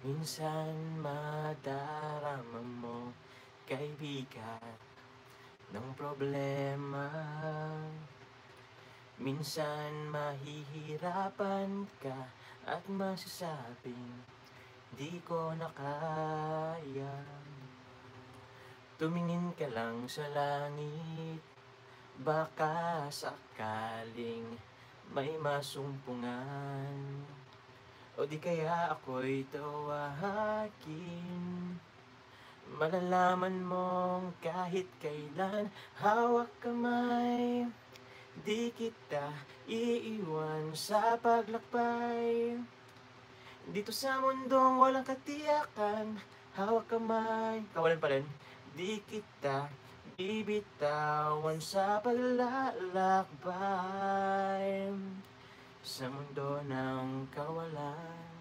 Minsan madarama mo, kaibigan, ng problema. Minsan mahihirapan ka at masasabing di ko na kaya. Tumingin ka lang sa langit, baka sakaling may masumpungan. O di kaya ako'y tawagin. Malalaman mong kahit kailan hawak kamay, di kita iiwan sa paglakbay. Dito sa mundong walang katiyakan, hawak kamay, kawalan pa rin. Di kita bibitawan sa paglalakbay sa mundo ng kawalan.